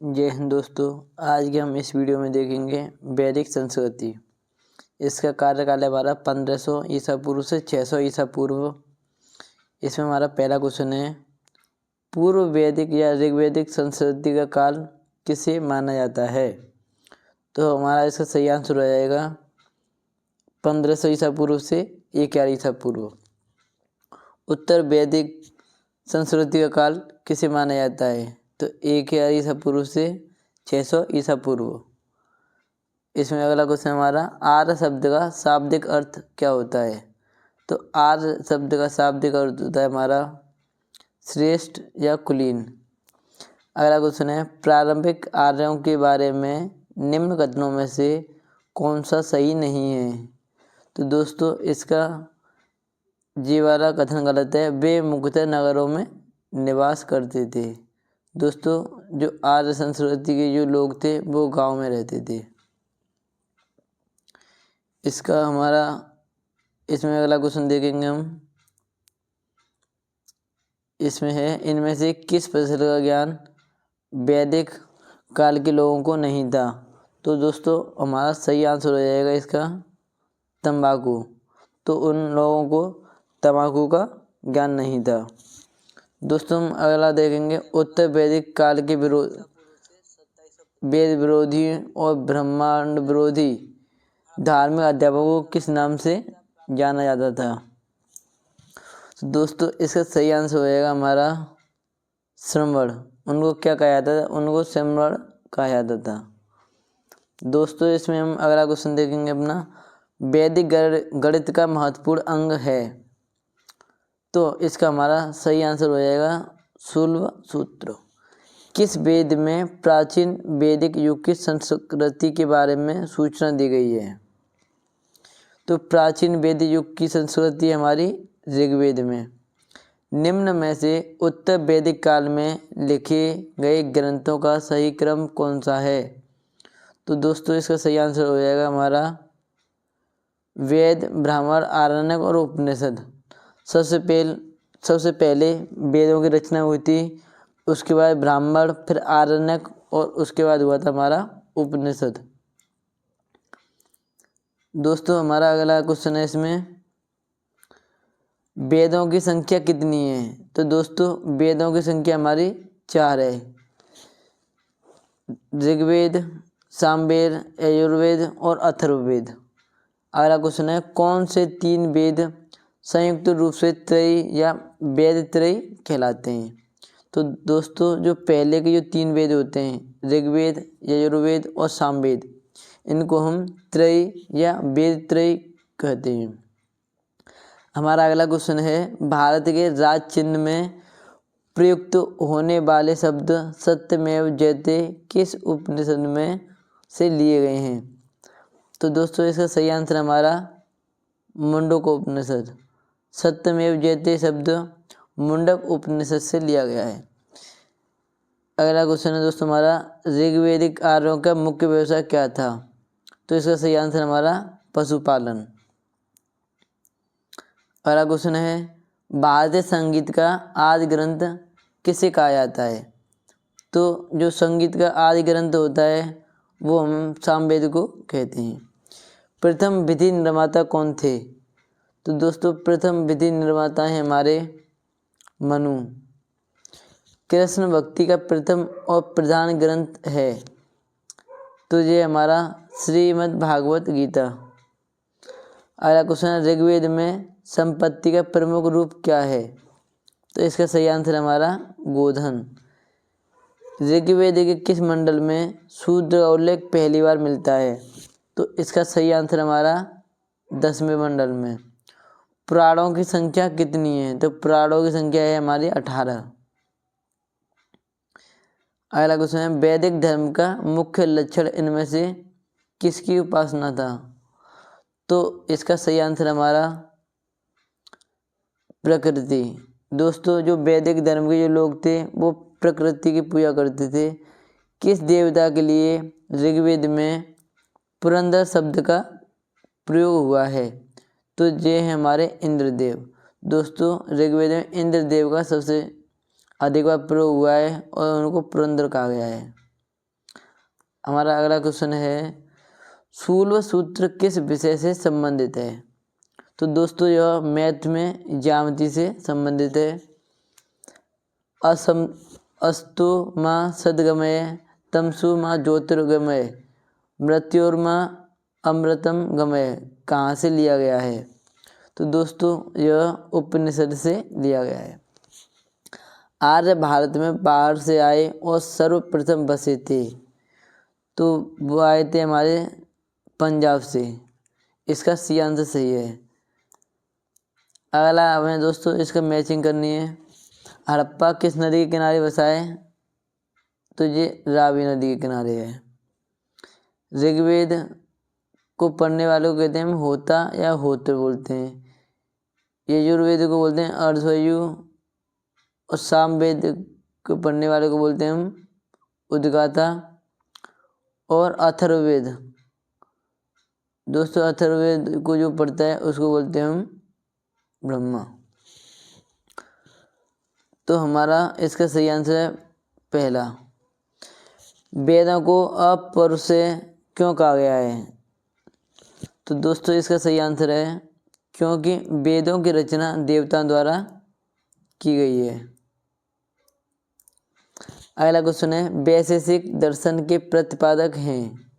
जय हिंद दोस्तों। आज के हम इस वीडियो में देखेंगे वैदिक संस्कृति। इसका कार्यकाल है हमारा 1500 ईसा पूर्व से 600 ईसा पूर्व। इसमें हमारा पहला क्वेश्चन है, पूर्व वैदिक या ऋग्वैदिक संस्कृति का काल किसे माना जाता है? तो हमारा इसका सही आंसर हो जाएगा 1500 ईसा पूर्व से 1000 ईसा पूर्व। उत्तर वैदिक संस्कृति का काल किसे माना जाता है? तो 1000 ईसा पूर्व से 600 ईसा पूर्व। इसमें अगला क्वेश्चन हमारा, आर्य शब्द का शाब्दिक अर्थ क्या होता है? तो आर्य शब्द का शाब्दिक अर्थ होता है हमारा श्रेष्ठ या कुलीन। अगला क्वेश्चन है, प्रारंभिक आर्यों के बारे में निम्न कथनों में से कौन सा सही नहीं है? तो दोस्तों इसका जी वाला कथन गलत है। वे मुख्यतः नगरों में निवास करते थे। दोस्तों जो आर्य संस्कृति के जो लोग थे वो गांव में रहते थे। इसका हमारा इसमें अगला क्वेश्चन देखेंगे हम। इसमें है, इनमें से किस फसल का ज्ञान वैदिक काल के लोगों को नहीं था? तो दोस्तों हमारा सही आंसर हो जाएगा इसका तंबाकू। तो उन लोगों को तंबाकू का ज्ञान नहीं था। दोस्तों हम अगला देखेंगे, उत्तर वैदिक काल के वेद विरोधी और ब्रह्मांड विरोधी धार्मिक अध्यापकों को किस नाम से जाना जाता था? तो दोस्तों इसका सही आंसर हो जाएगा हमारा श्रमण। उनको क्या कहा जाता था? उनको श्रमण कहा जाता था। दोस्तों इसमें हम अगला क्वेश्चन देखेंगे अपना, वैदिक गणित का महत्वपूर्ण अंग है। तो इसका हमारा सही आंसर हो जाएगा शूल्व सूत्र। किस वेद में प्राचीन वैदिक युग की संस्कृति के बारे में सूचना दी गई है? तो प्राचीन वैदिक युग की संस्कृति हमारी ऋग्वेद में। निम्न में से उत्तर वैदिक काल में लिखे गए ग्रंथों का सही क्रम कौन सा है? तो दोस्तों इसका सही आंसर हो जाएगा हमारा वेद, ब्राह्मण, आरण्यक और उपनिषद। सबसे पहले वेदों की रचना हुई थी, उसके बाद ब्राह्मण, फिर आरण्यक और उसके बाद हुआ था हमारा उपनिषद। दोस्तों हमारा अगला क्वेश्चन है, इसमें वेदों की संख्या कितनी है? तो दोस्तों वेदों की संख्या हमारी 4 है। ऋग्वेद, सामवेद, यजुर्वेद और अथर्ववेद। अगला क्वेश्चन है, कौन से 3 वेद संयुक्त रूप से त्रयी या वेद त्रयी कहलाते हैं? तो दोस्तों जो पहले के जो 3 वेद होते हैं, ऋग्वेद, यजुर्वेद और सामवेद, इनको हम त्रयी या वेद त्रयी कहते हैं। हमारा अगला क्वेश्चन है, भारत के राज चिन्ह में प्रयुक्त होने वाले शब्द सत्यमेव जयते किस उपनिषद में से लिए गए हैं? तो दोस्तों इसका सही आंसर हमारा मुंडक उपनिषद। सत्यमेव जयते शब्द मुंडक उपनिषद से लिया गया है। अगला क्वेश्चन है दोस्तों हमारा, ऋग्वैदिक आर्यों का मुख्य व्यवसाय क्या था? तो इसका सही आंसर हमारा पशुपालन। अगला क्वेश्चन है, भारतीय संगीत का आदि ग्रंथ किसे कहा जाता है? तो जो संगीत का आदि ग्रंथ होता है वो हम सामवेद को कहते हैं। प्रथम विधि निर्माता कौन थे? तो दोस्तों प्रथम विधि निर्माता हैं हमारे मनु। कृष्ण भक्ति का प्रथम और प्रधान ग्रंथ है तो ये हमारा श्रीमद् भागवत गीता। अगला क्वेश्चन है, ऋग्वेद में संपत्ति का प्रमुख रूप क्या है? तो इसका सही आंसर हमारा गोधन। ऋग्वेद के किस मंडल में शूद्र का उल्लेख पहली बार मिलता है? तो इसका सही आंसर हमारा 10वें मंडल में। पुराणों की संख्या कितनी है? तो पुराणों की संख्या है हमारी 18। अगला क्वेश्चन है, वैदिक धर्म का मुख्य लक्षण इनमें से किसकी उपासना था? तो इसका सही आंसर हमारा प्रकृति। दोस्तों जो वैदिक धर्म के जो लोग थे वो प्रकृति की पूजा करते थे। किस देवता के लिए ऋग्वेद में पुरंदर शब्द का प्रयोग हुआ है? तो ये है हमारे इंद्रदेव। दोस्तों ऋग्वेद में इंद्रदेव का सबसे अधिक बार प्रयोग हुआ है और उनको पुरंदर कहा गया है। हमारा अगला क्वेश्चन है शूल सूत्र किस विषय से संबंधित है। तो दोस्तों यह मैथ में ज्यामिति से संबंधित है। अस्तु माँ सद्गमय तमसु माँ ज्योतिर्गमय मृत्योर्मा अमृतम गमय कहाँ से लिया गया है। तो दोस्तों यह उपनिषद से लिया गया है। आर्य भारत में बाहर से आए और सर्वप्रथम बसे थे। तो वो आए थे हमारे पंजाब से। इसका सी आंसर सही है। अगला हमें दोस्तों इसका मैचिंग करनी है। हड़प्पा किस नदी के किनारे बसा है। तो ये रावी नदी के किनारे है। ऋग्वेद को पढ़ने वालों को कहते हैं हम होता या होत्र बोलते हैं। यजुर्वेद को बोलते हैं अर्धवायु और सामवेद को पढ़ने वाले को बोलते हैं हम उद्गाता। और अथर्ववेद दोस्तों अथर्ववेद को जो पढ़ता है उसको बोलते हैं हम ब्रह्मा। तो हमारा इसका सही आंसर है पहला। वेदों को अपर से क्यों कहा गया है। तो दोस्तों इसका सही आंसर है क्योंकि वेदों की रचना देवताओं द्वारा की गई है। अगला क्वेश्चन है वैशेषिक दर्शन के प्रतिपादक हैं।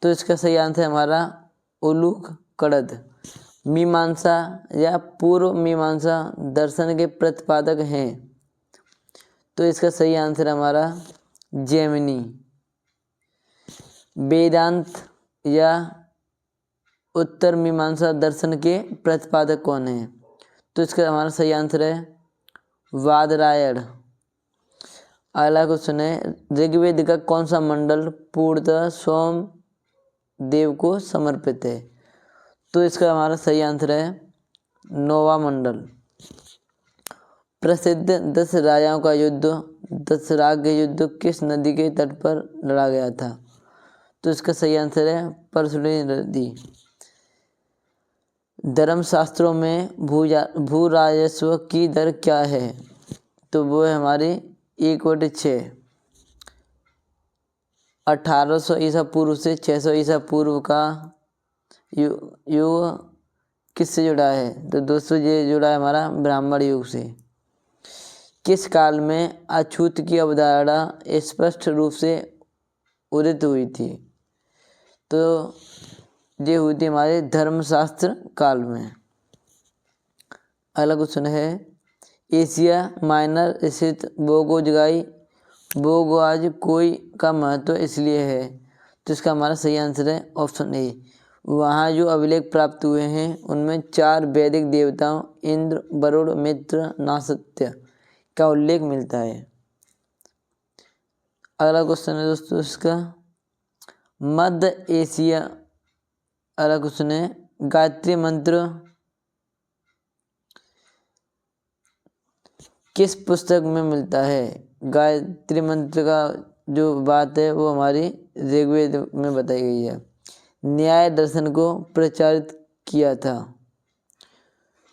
तो इसका सही आंसर हमारा उलूक कड़द। मीमांसा या पूर्व मीमांसा दर्शन के प्रतिपादक हैं। तो इसका सही आंसर हमारा जैमिनी। वेदांत या उत्तर मीमांसा दर्शन के प्रतिपादक कौन है। तो इसका हमारा सही आंसर है वादरायण। अगला क्वेश्चन है ऋग्वेद का कौन सा मंडल पूर्णतः सोम देव को समर्पित है। तो इसका हमारा सही आंसर है 9वां मंडल। प्रसिद्ध 10 राजाओं का युद्ध दशराग युद्ध किस नदी के तट पर लड़ा गया था। तो इसका सही आंसर है परशुनी नदी। धर्मशास्त्रों में भू राजस्व की दर क्या है। तो वो है हमारी 1/6। 1800 ईसा पूर्व से 600 ईसा पूर्व का युग किससे जुड़ा है। तो दोस्तों ये जुड़ा है हमारा ब्राह्मण युग से। किस काल में अछूत की अवधारणा स्पष्ट रूप से उदित हुई थी। तो ये हुई थी हमारे धर्मशास्त्र काल में। अगला क्वेश्चन है एशिया माइनर स्थित बोगोज कोई का महत्व इसलिए है। तो इसका हमारा सही आंसर है ऑप्शन ए। वहाँ जो अभिलेख प्राप्त हुए हैं उनमें 4 वैदिक देवताओं इंद्र वरुण मित्र नासत्य का उल्लेख मिलता है। अगला क्वेश्चन है दोस्तों इसका मध्य एशिया। अगला क्वेश्चन है गायत्री मंत्र किस पुस्तक में मिलता है। गायत्री मंत्र का जो बात है वो हमारी ऋग्वेद में बताई गई है। न्याय दर्शन को प्रचारित किया था।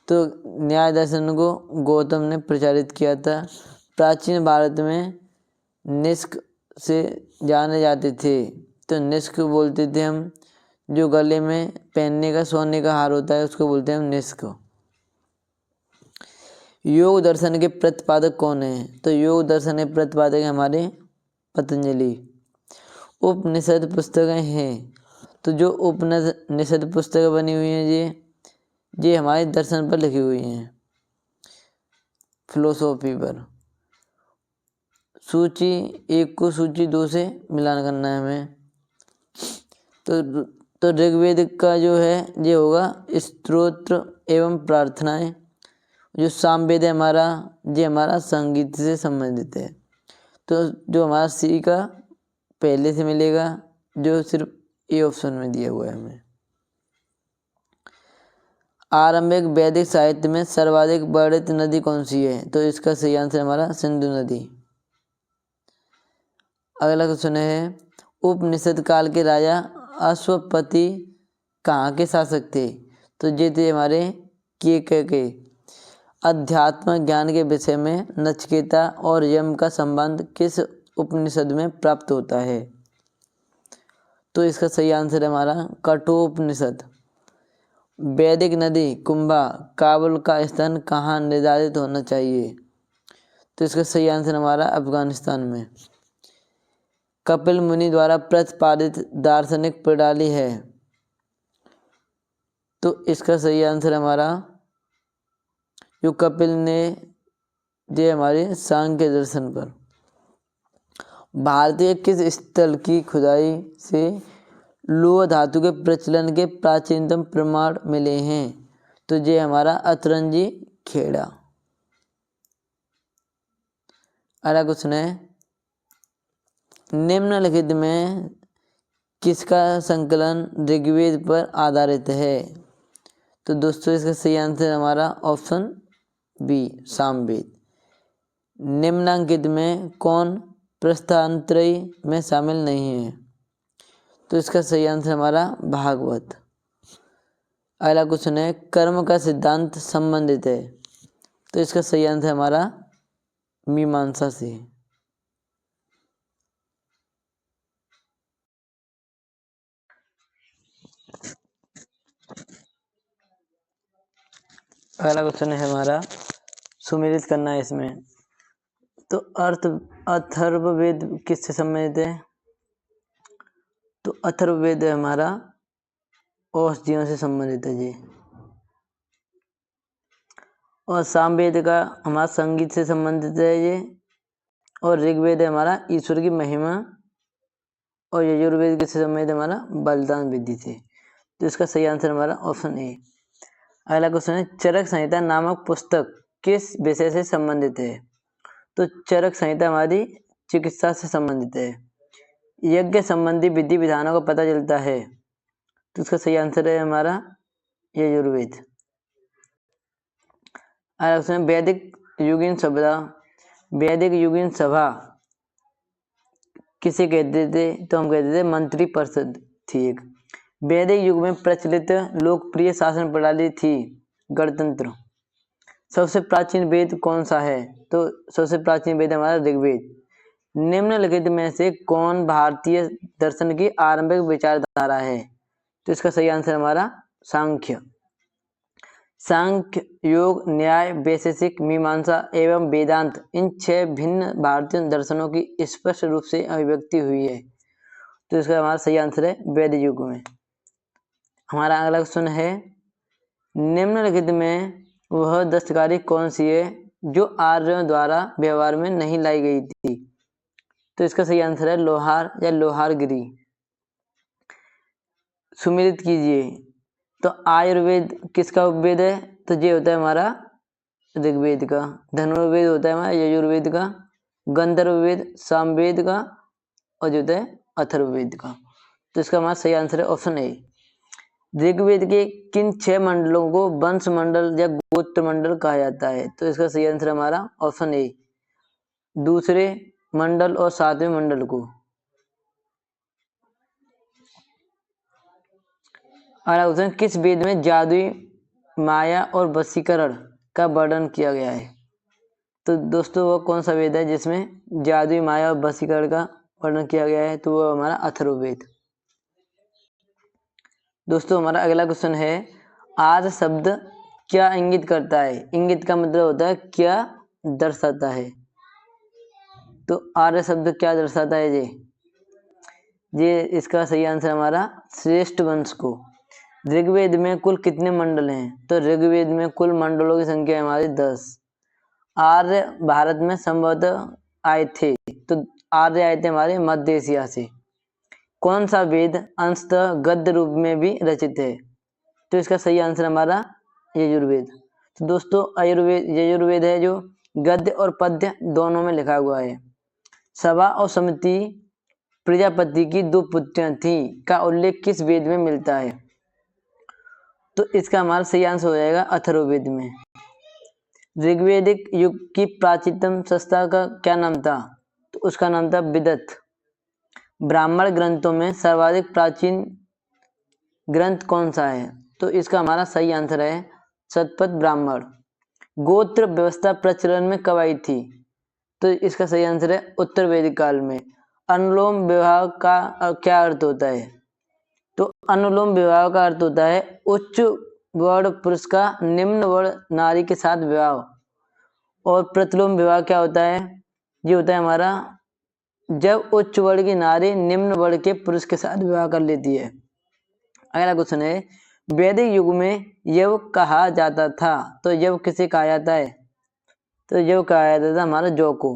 तो न्याय दर्शन को गौतम ने प्रचारित किया था। प्राचीन भारत में निष्क से जाने जाते थे। तो निष्क बोलते थे हम जो गले में पहनने का सोने का हार होता है उसको बोलते हैं हम निष्क। योग दर्शन के प्रतिपादक कौन है। तो योग दर्शन के प्रतिपादक हमारे पतंजलि। उपनिषद पुस्तकें हैं। तो जो उपनिषद पुस्तकें बनी हुई हैं ये हमारे दर्शन पर लिखी हुई हैं फिलोसॉफी पर। सूची 1 को सूची 2 से मिलान करना है हमें। तो ऋग्वेद का जो है ये होगा स्तोत्र एवं प्रार्थनाएं। जो सामवेद है हमारा ये हमारा संगीत से संबंधित है। तो जो हमारा सी का पहले से मिलेगा जो सिर्फ ए ऑप्शन में दिया हुआ है हमें। आरंभिक वैदिक साहित्य में सर्वाधिक वर्णित नदी कौन सी है। तो इसका सही आंसर हमारा सिंधु नदी। अगला क्वेश्चन है उपनिषद काल के राजा अश्वपति कहाँ के शासक थे। तो ये थे हमारे के। अध्यात्म ज्ञान के विषय में नचिकेता और यम का संबंध किस उपनिषद में प्राप्त होता है। तो इसका सही आंसर है हमारा कठोपनिषद। वैदिक नदी कुंभा काबुल का स्थान कहाँ निर्धारित होना चाहिए? तो इसका सही आंसर हमारा अफगानिस्तान में। कपिल मुनि द्वारा प्रतिपादित दार्शनिक प्रणाली है? तो इसका सही आंसर हमारा जो कपिल ने दिए हमारे सांख्य दर्शन पर। भारतीय किस स्थल की खुदाई से लौह धातु के प्रचलन के प्राचीनतम प्रमाण मिले हैं? तो ये हमारा अतरंजी खेड़ा। अगला क्वेश्चन है, निम्नलिखित में किसका संकलन ऋग्वेद पर आधारित है? तो दोस्तों इसका सही आंसर हमारा ऑप्शन बी सामवेद। निम्नांकित में कौन प्रस्थानत्रयी में शामिल नहीं है? तो इसका सही आंसर हमारा भागवत। अगला क्वेश्चन है, कर्म का सिद्धांत संबंधित है? तो इसका सही आंसर हमारा मीमांसा से। अगला क्वेश्चन है हमारा, सुमेलित करना है इसमें। तो अथर्ववेद किससे संबंधित है? तो अथर्ववेद हमारा औषधियों से संबंधित है जी। और सामवेद का हमारा संगीत से संबंधित है ये। और ऋग्वेद हमारा ईश्वर की महिमा। और यजुर्वेद किससे संबंधित है? हमारा बलिदान विधि से। तो इसका सही आंसर हमारा ऑप्शन ए। अगला क्वेश्चन है, चरक संहिता नामक पुस्तक किस विषय से संबंधित है? तो चरक संहिता हमारी चिकित्सा से संबंधित है। यज्ञ संबंधी विधि विधानों का पता चलता है? तो इसका सही आंसर है हमारा यजुर्वेद। अगला क्वेश्चन, वैदिक युगीन सभा, वैदिक युगीन सभा किसे कहते थे? तो हम कहते थे मंत्री परिषद थी एक। वैदिक युग में प्रचलित लोकप्रिय शासन प्रणाली थी गणतंत्र। सबसे प्राचीन वेद कौन सा है? तो सबसे प्राचीन वेद हमारा ऋग्वेद। निम्नलिखित में से कौन भारतीय दर्शन की आरंभिक विचारधारा है? तो इसका सही आंसर हमारा सांख्य। सांख्य, योग, न्याय, वैशेषिक, मीमांसा एवं वेदांत, इन 6 भिन्न भारतीय दर्शनों की स्पष्ट रूप से अभिव्यक्ति हुई है। तो इसका हमारा सही आंसर है वैदिक युग में। हमारा अगला क्वेश्चन है, निम्नलिखित में वह दस्तकारी कौन सी है जो आर्यों द्वारा व्यवहार में नहीं लाई गई थी? तो इसका सही आंसर है लोहार या लोहारगिरी। सुमेलित कीजिए। तो आयुर्वेद किसका उपवेद है? तो ये होता है हमारा ऋग्वेद का। धनुर्वेद होता है हमारा यजुर्वेद का। गंधर्ववेद सामवेद का। और जो होता है अथर्ववेद का। तो इसका हमारा सही आंसर है ऑप्शन ए। ऋग्वेद के किन 6 मंडलों को वंश मंडल या गोत्र मंडल कहा जाता है? तो इसका सही आंसर हमारा ऑप्शन ए, दूसरे मंडल और 7वें मंडल को। अगला क्वेश्चन, किस वेद में जादुई माया और वशीकरण का वर्णन किया गया है? तो दोस्तों वो कौन सा वेद है जिसमें जादुई माया और वशीकरण का वर्णन किया गया है? तो वो हमारा अथर्ववेद। दोस्तों हमारा अगला क्वेश्चन है, आर्य शब्द क्या इंगित करता है? इंगित का मतलब होता है क्या दर्शाता है। तो आर्य शब्द क्या दर्शाता है ये इसका सही आंसर हमारा श्रेष्ठ वंश को। ऋग्वेद में कुल कितने मंडल हैं? तो ऋग्वेद में कुल मंडलों की संख्या है हमारी 10। आर्य भारत में संभवतः आए थे। तो आर्य आए थे हमारे मध्य एशिया से। कौन सा वेद अंशतः गद्य रूप में भी रचित है? तो इसका सही आंसर हमारा यजुर्वेद। तो दोस्तों यजुर्वेद है जो गद्य और पद्य दोनों में लिखा हुआ है। सभा और समिति प्रजापति की 2 पुत्रियां थी का उल्लेख किस वेद में मिलता है? तो इसका हमारा सही आंसर हो जाएगा अथर्ववेद में। ऋग्वेदिक युग की प्राचीनतम संस्था का क्या नाम था? तो उसका नाम था विदत। ब्राह्मण ग्रंथों में सर्वाधिक प्राचीन ग्रंथ कौन सा है? तो इसका हमारा सही आंसर है शतपथ ब्राह्मण। गोत्र व्यवस्था प्रचलन में कब आई थी? तो इसका सही आंसर है उत्तर वैदिक काल में। अनुलोम विवाह का क्या अर्थ होता है? अनुलोम विवाह का अर्थ होता है उच्च वर्ण पुरुष का निम्न वर्ण नारी के साथ विवाह। और प्रतिलोम विवाह क्या होता है? ये होता है हमारा जब उच्च वर्ण की नारी निम्न वर्ण के पुरुष के साथ विवाह कर लेती है। अगला क्वेश्चन है वैदिक युग में यव कहा जाता था, तो यव किसे कहा जाता है? तो यव कहा जाता था हमारा जौ को।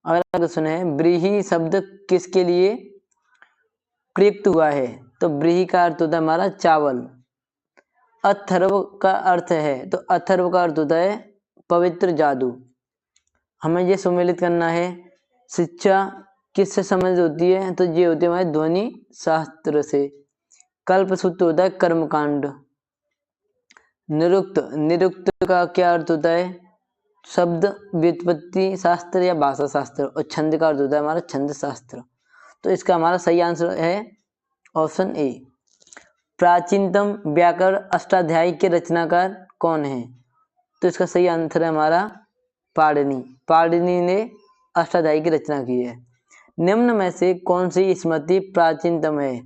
अगला क्वेश्चन है व्रीहि शब्द किसके लिए प्रयुक्त हुआ है? तो व्रीहि का अर्थ होता है हमारा चावल। अथर्व का अर्थ है, तो अथर्व का अर्थ होता है पवित्र जादू। हमें ये सुमेलित करना है शिक्षा किससे संबंधित होती है? तो ये होती है हमारे ध्वनि शास्त्र से। कल्पसूत्र होता है कर्मकांड। निरुक्त, निरुक्त का क्या अर्थ होता है? शब्द व्युत्पत्ति शास्त्र या भाषा शास्त्र। और छंद का अर्थ होता है हमारा छंद शास्त्र। तो इसका हमारा सही आंसर है ऑप्शन ए। प्राचीनतम व्याकरण अष्टाध्यायी के रचनाकार कौन है? तो इसका सही आंसर है हमारा पाणिनि। पाणिनि ने अष्टाध्यायी की रचना की है। निम्न में से कौन सी स्मृति प्राचीनतम है?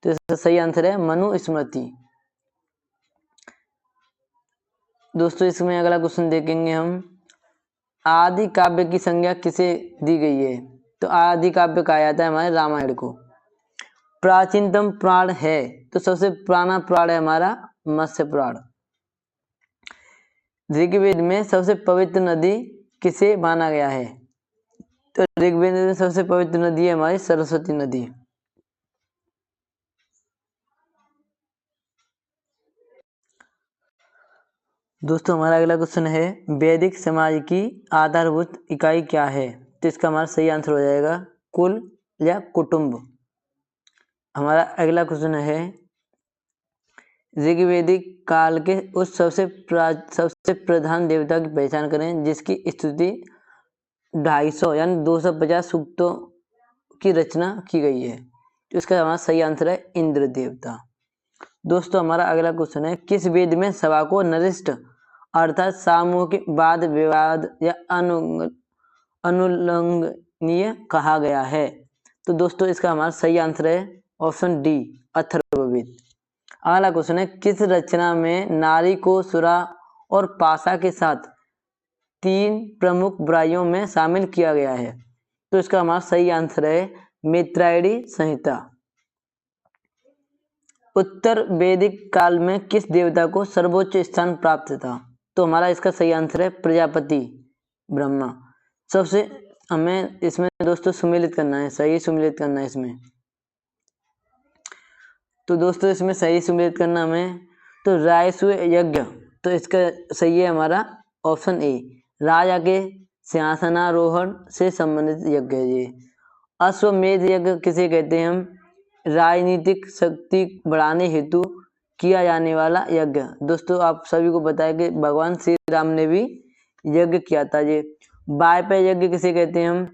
तो इसका सही आंसर है मनुस्मृति। दोस्तों इसमें अगला क्वेश्चन देखेंगे हम आदि काव्य की संज्ञा किसे दी गई है? तो आदि काव्य कहा जाता है हमारे रामायण को। प्राचीनतम पुराण है, तो सबसे पुराना पुराण है हमारा मत्स्य पुराण। ऋग्वेद में सबसे पवित्र नदी किसे माना गया है? तो ऋग्वेद में सबसे पवित्र नदी है हमारी सरस्वती नदी। दोस्तों हमारा अगला क्वेश्चन है वैदिक समाज की आधारभूत इकाई क्या है? तो इसका हमारा सही आंसर हो जाएगा कुल या कुटुंब। हमारा अगला क्वेश्चन है ऋग्वेदिक काल के उस सबसे प्रधान देवता की पहचान करें जिसकी स्तुति 250 यानी 250 सूक्तों की रचना की गई है। तो इसका हमारा सही आंसर है इंद्र देवता। दोस्तों हमारा अगला क्वेश्चन है किस वेद में सभा को नरिष्ठ अर्थात सामूहिक वाद विवाद या अनुल्लंघनीय कहा गया है? तो दोस्तों इसका हमारा सही आंसर है ऑप्शन डी अथर्ववेद। अगला क्वेश्चन है किस रचना में नारी को सुरा और पाशा के साथ 3 प्रमुख बुराइयों में शामिल किया गया है? तो इसका हमारा सही आंसर है मैत्रेयी संहिता। उत्तर वैदिक काल में किस देवता को सर्वोच्च स्थान प्राप्त था? तो हमारा इसका सही आंसर है प्रजापति ब्रह्मा। सबसे हमें इसमें दोस्तों सुमेलित करना है, सही सुमेलित करना है इसमें। तो दोस्तों इसमें सही सुमेलित करना हमें तो रायस्व यज्ञ, तो इसका सही है हमारा ऑप्शन ए राजा के सिंहासनारोहण से संबंधित यज्ञ है ये। अश्वमेध यज्ञ किसे कहते हैं हम? राजनीतिक शक्ति बढ़ाने हेतु किया जाने वाला यज्ञ। दोस्तों आप सभी को पता है कि भगवान श्री राम ने भी यज्ञ किया था ये। वायपेय यज्ञ किसे कहते हैं हम?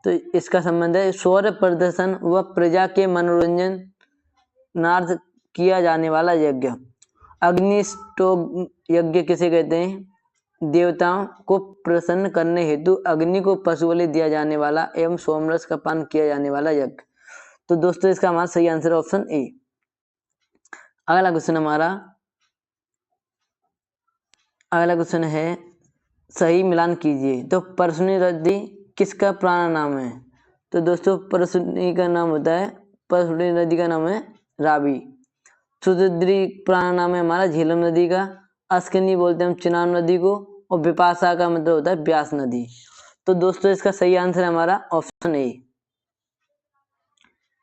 तो इसका संबंध है शौर्य प्रदर्शन व प्रजा के मनोरंजन नार्थ किया जाने वाला यज्ञ। अग्निष्टोम यज्ञ किसे कहते हैं? देवताओं को प्रसन्न करने हेतु अग्नि को पशु बलि दिया जाने वाला एवं सोमरस का पान किया जाने वाला यज्ञ। तो दोस्तों इसका हमारा सही आंसर ऑप्शन ए। अगला क्वेश्चन है सही मिलान कीजिए। तो परसुनी नदी किसका पुराना नाम है? तो दोस्तों परसुनी का नाम होता है, परसुनी नदी का नाम है रावी। सुदद्री पुराना नाम है हमारा झेलम नदी का। अस्किनी बोलते हैं हम चिनाब नदी को। और विपाशा का मतलब होता है ब्यास नदी। तो दोस्तों इसका सही आंसर है हमारा ऑप्शन ए।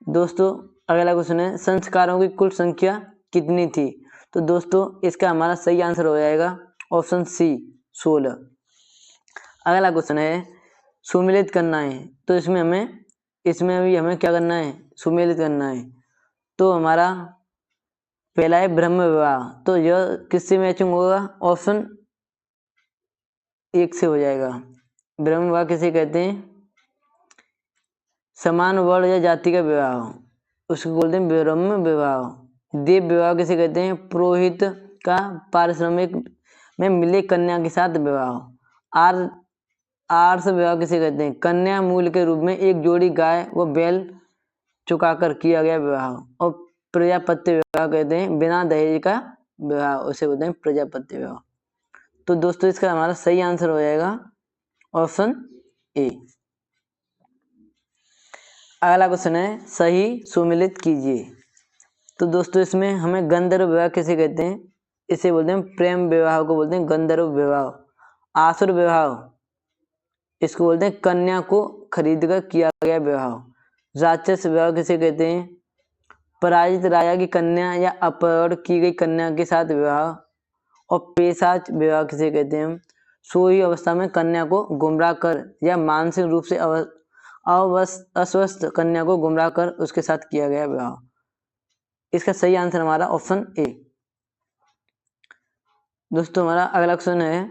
दोस्तों अगला क्वेश्चन है संस्कारों की कुल संख्या कितनी थी? तो दोस्तों इसका हमारा सही आंसर हो जाएगा ऑप्शन सी 16। अगला क्वेश्चन है सुमेलित करना है, तो इसमें अभी हमें क्या करना है? सुमेलित करना है। तो हमारा पहला है ब्रह्म विवाह, तो यह किससे मैचिंग होगा? ऑप्शन 1 से हो जाएगा। ब्रह्म विवाह किसे कहते हैं? समान वर्ण या जाति का विवाह, उसको बोलते हैं ब्रह्म विवाह। देव विवाह किसे कहते हैं? पुरोहित का पारिश्रमिक में मिले कन्या के साथ विवाह। आर्ष विवाह किसे कहते हैं? कन्या मूल के रूप में एक जोड़ी गाय व बैल चुकाकर किया गया विवाह। और प्रजापत्य विवाह कहते हैं, बिना दहेज का विवाह उसे बोलते हैं प्रजापत्य विवाह। तो दोस्तों इसका हमारा सही आंसर हो जाएगा ऑप्शन ए। अगला क्वेश्चन है सही सुमिलित कीजिए। तो दोस्तों इसमें हमें गंधर्व विवाह किसे कहते हैं? इसे बोलते हैं प्रेम विवाह को बोलते हैं गंधर्व विवाह। आसुर विवाह इसको बोलते हैं कन्या को खरीद कर किया गया विवाह। राक्षस विवाह किसे कहते हैं? पराजित राजा की कन्या या अपहरण की गई कन्या के साथ विवाह। और पेशाच विवाह किसे कहते हैं? सोई अवस्था में कन्या को गुमराह कर या मानसिक रूप से अस्वस्थ कन्या को गुमराह कर उसके साथ किया गया विवाह। इसका सही आंसर हमारा ऑप्शन ए। दोस्तों हमारा अगला क्वेश्चन है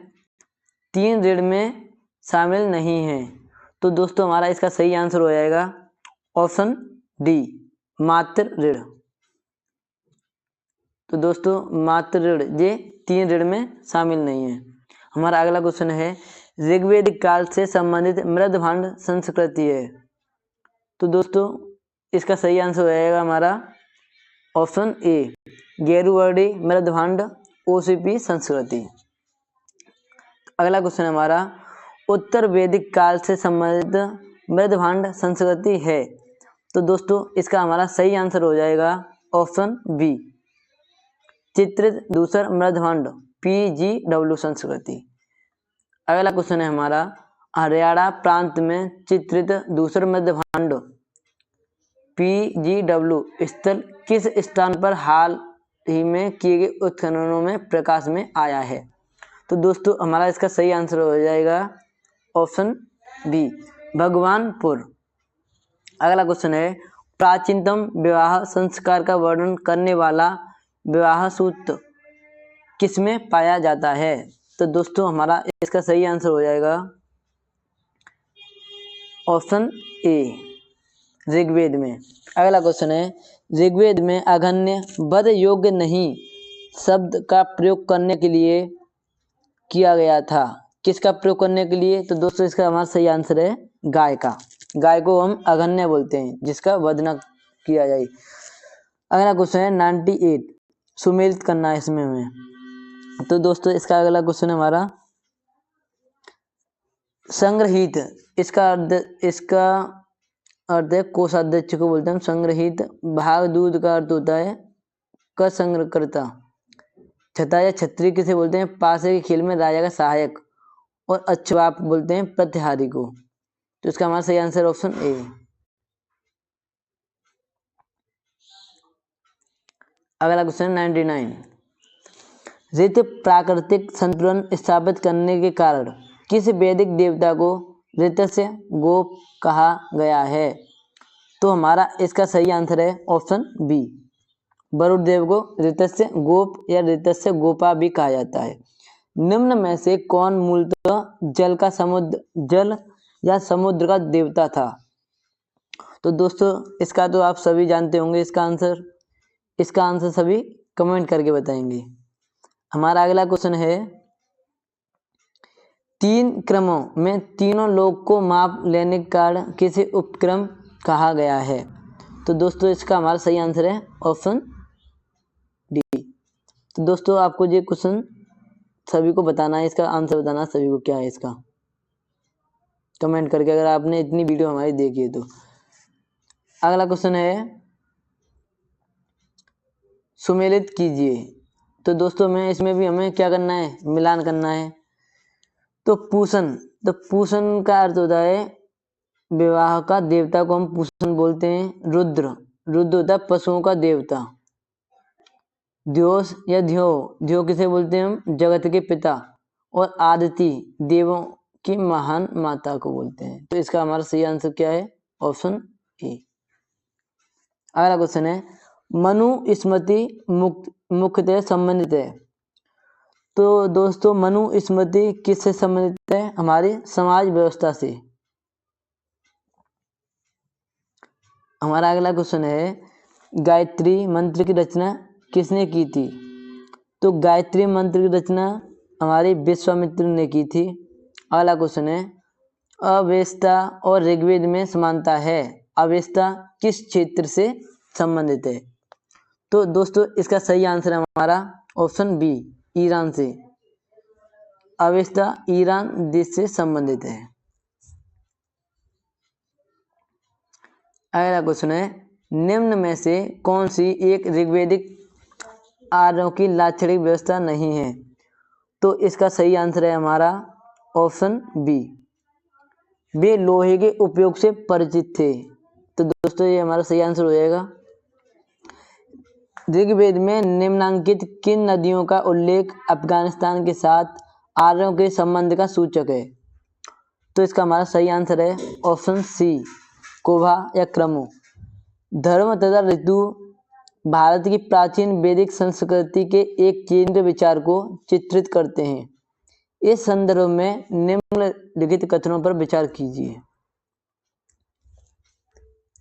3 ऋण में शामिल नहीं है। तो दोस्तों हमारा इसका सही आंसर हो जाएगा ऑप्शन डी मातृ ऋण। तो दोस्तों मातृ ऋण ये 3 ऋण में शामिल नहीं है। हमारा अगला क्वेश्चन है ऋग्वेदिक काल से संबंधित मृदभांड संस्कृति है। तो दोस्तों इसका सही आंसर हो जाएगा हमारा ऑप्शन ए गेरुवर्डी मृदभांड ओसीपी संस्कृति। अगला क्वेश्चन हमारा उत्तर वैदिक काल से संबंधित मृदभांड संस्कृति है। तो दोस्तों इसका हमारा सही आंसर हो जाएगा ऑप्शन बी चित्रित दूसर मृदभांड PGW संस्कृति। अगला क्वेश्चन है हमारा हरियाणा प्रांत में चित्रित दूसर मृदभांड PGW स्थल किस स्थान पर हाल ही में किए गए उत्खननों में प्रकाश में आया है? तो दोस्तों हमारा इसका सही आंसर हो जाएगा ऑप्शन बी भगवानपुर। अगला क्वेश्चन है प्राचीनतम विवाह संस्कार का वर्णन करने वाला विवाह सूत्र किसमें पाया जाता है? तो दोस्तों हमारा इसका सही आंसर हो जाएगा ऑप्शन ए ऋग्वेद में। अगला क्वेश्चन है ऋग्वेद में अघन्य वध योग्य नहीं शब्द का प्रयोग करने के लिए किया गया था। किसका प्रयोग करने के लिए? तो दोस्तों इसका हमारा सही आंसर है गाय का। गाय को हम अघन्य बोलते हैं जिसका वध न किया जाए। अगला क्वेश्चन है 98 सुमेलित करना है इसमें हमें। तो दोस्तों इसका अगला क्वेश्चन है हमारा संग्रहित। इसका अर्थ है कोषाध्यक्ष को बोलते हैं संग्रहित। भाग दूध का अर्थ होता है क संग्रहकर्ता। छता या छत्री किसे बोलते हैं? पासे के खेल में राजा का सहायक। और अच्छवाप बोलते हैं प्रतिहारी को। तो इसका हमारा सही आंसर ऑप्शन ए। अगला क्वेश्चन 99 ऋत प्राकृतिक संतुलन स्थापित करने के कारण किस वैदिक देवता को ऋतस्य गोप कहा गया है? तो हमारा इसका सही आंसर है ऑप्शन बी वरुण देव को ऋतस्य गोप या ऋतस्य गोपा भी कहा जाता है। निम्न में से कौन मूलतः जल या समुद्र का देवता था? तो दोस्तों इसका तो आप सभी जानते होंगे इसका आंसर सभी कमेंट करके बताएंगे। हमारा अगला क्वेश्चन है 3 क्रमों में तीनों लोग को माप लेने के कारण किसे उपक्रम कहा गया है? तो दोस्तों इसका हमारा सही आंसर है ऑप्शन डी। तो दोस्तों आपको ये क्वेश्चन सभी को बताना है, इसका आंसर बताना सभी को क्या है इसका कमेंट करके, अगर आपने इतनी वीडियो हमारी देखी है तो। अगला क्वेश्चन है सुमेलित कीजिए। तो दोस्तों इसमें भी हमें क्या करना है? मिलान करना है। तो पूषण का अर्थ होता है विवाह का देवता को हम पूषण बोलते हैं। रुद्र होता है पशुओं का देवता। द्योस या ध्यो किसे बोलते हैं हम? जगत के पिता। और आदिति देवों की महान माता को बोलते हैं। तो इसका हमारा सही आंसर क्या है? Option A. अगला क्वेश्चन है मनु स्मृति मुख्यतः संबंधित है। तो दोस्तों मनु स्मृति किससे संबंधित है? हमारी समाज व्यवस्था से। हमारा अगला क्वेश्चन है गायत्री मंत्र की रचना किसने की थी? तो गायत्री मंत्र की रचना हमारे विश्वामित्र ने की थी। अगला क्वेश्चन है अवेस्ता और ऋग्वेद में समानता है। अवेस्ता किस क्षेत्र से संबंधित है? तो दोस्तों इसका सही आंसर है हमारा ऑप्शन बी, ईरान से। अवेस्ता ईरान देश से संबंधित है। अगला क्वेश्चन है, निम्न में से कौन सी एक ऋग्वेदिक आर्यों की लाक्षणिक व्यवस्था नहीं है? तो इसका सही आंसर है हमारा ऑप्शन बी, वे लोहे के उपयोग से परिचित थे। तो दोस्तों ये हमारा सही आंसर हो जाएगा। ऋग्वेद में निम्नलिखित किन नदियों का उल्लेख अफगानिस्तान के साथ आर्यों के संबंध का सूचक है? तो इसका हमारा सही आंसर है ऑप्शन सी, कोभा या क्रमो। धर्म तथा ऋतु भारत की प्राचीन वैदिक संस्कृति के एक केंद्रीय विचार को चित्रित करते हैं। इस संदर्भ में निम्नलिखित कथनों पर विचार कीजिए।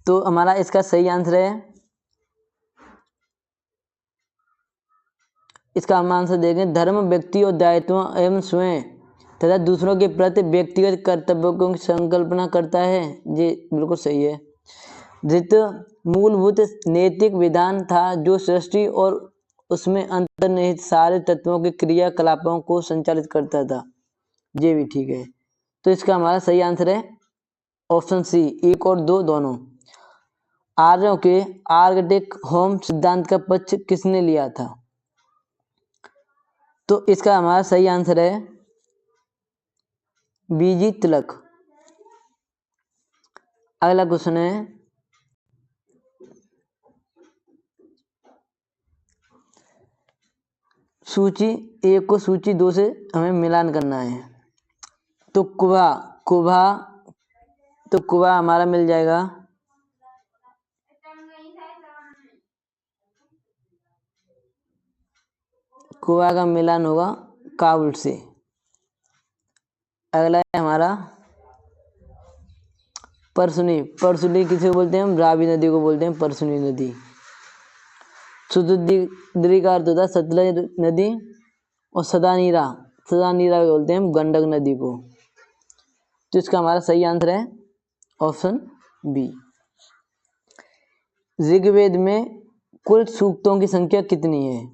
तो हमारा इसका सही आंसर है, इसका हम आंसर देखें, धर्म व्यक्ति और दायित्वों एवं स्वयं तथा दूसरों के प्रति व्यक्तिगत कर्तव्यों की संकल्पना करता है। ये बिल्कुल सही है। ऋतु मूलभूत नैतिक विधान था जो सृष्टि और उसमें अंतर्निहित सारे तत्वों के क्रियाकलापों को संचालित करता था। ये भी ठीक है। तो इसका हमारा सही आंसर है ऑप्शन सी, 1 और 2 दोनों। आर्यों के आर्कटिक होम सिद्धांत का पक्ष किसने लिया था? तो इसका हमारा सही आंसर है बीजी तिलक। अगला क्वेश्चन है, सूची 1 को सूची 2 से हमें मिलान करना है। तो कुबा हमारा मिल जाएगा कुबा का मिलान होगा काबुल से। अगला है हमारा परसुनी किसे बोलते हैं हम? रावी नदी को बोलते हैं परसुनी नदी। सुदुद्री का अर्थ होता है सतलज नदी, और सदानीरा बोलते हैं हम गंडक नदी को। तो इसका हमारा सही आंसर है ऑप्शन बी। ऋग्वेद में कुल सूक्तों की संख्या कितनी है?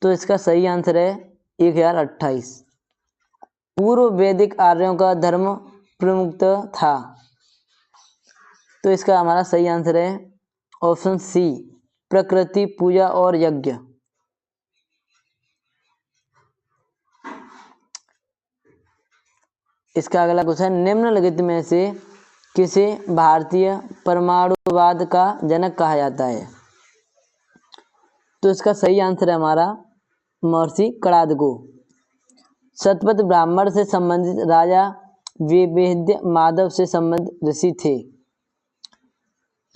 तो इसका सही आंसर है 1028। पूर्व वैदिक आर्यों का धर्म प्रमुख था। तो इसका हमारा सही आंसर है ऑप्शन सी, प्रकृति पूजा और यज्ञ। इसका अगला क्वेश्चन, निम्नलिखित में से किसे भारतीय परमाणुवाद का जनक कहा जाता है? तो इसका सही आंसर है हमारा महर्षि कणाद को। शतपथ ब्राह्मण से संबंधित राजा विवेद्य माधव से संबंधित ऋषि थे।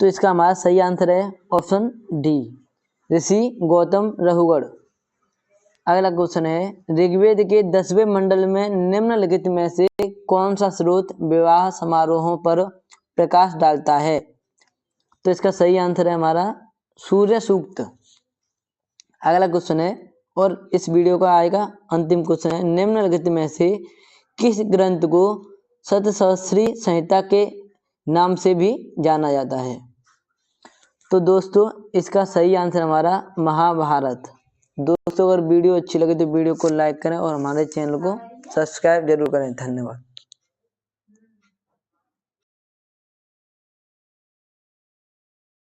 तो इसका हमारा सही आंसर है ऑप्शन डी, ऋषि गौतम रघुगढ़। अगला क्वेश्चन है, ऋग्वेद के 10वें मंडल में निम्नलिखित में से कौन सा स्रोत विवाह समारोहों पर प्रकाश डालता है? तो इसका सही आंसर है हमारा सूर्य सूक्त। अगला क्वेश्चन है, और इस वीडियो का आएगा अंतिम क्वेश्चन है, निम्नलिखित में से किस ग्रंथ को सप्तसहस्री संहिता के नाम से भी जाना जाता है? तो दोस्तों इसका सही आंसर हमारा महाभारत। दोस्तों अगर वीडियो अच्छी लगे तो वीडियो को लाइक करें और हमारे चैनल को सब्सक्राइब जरूर करें। धन्यवाद।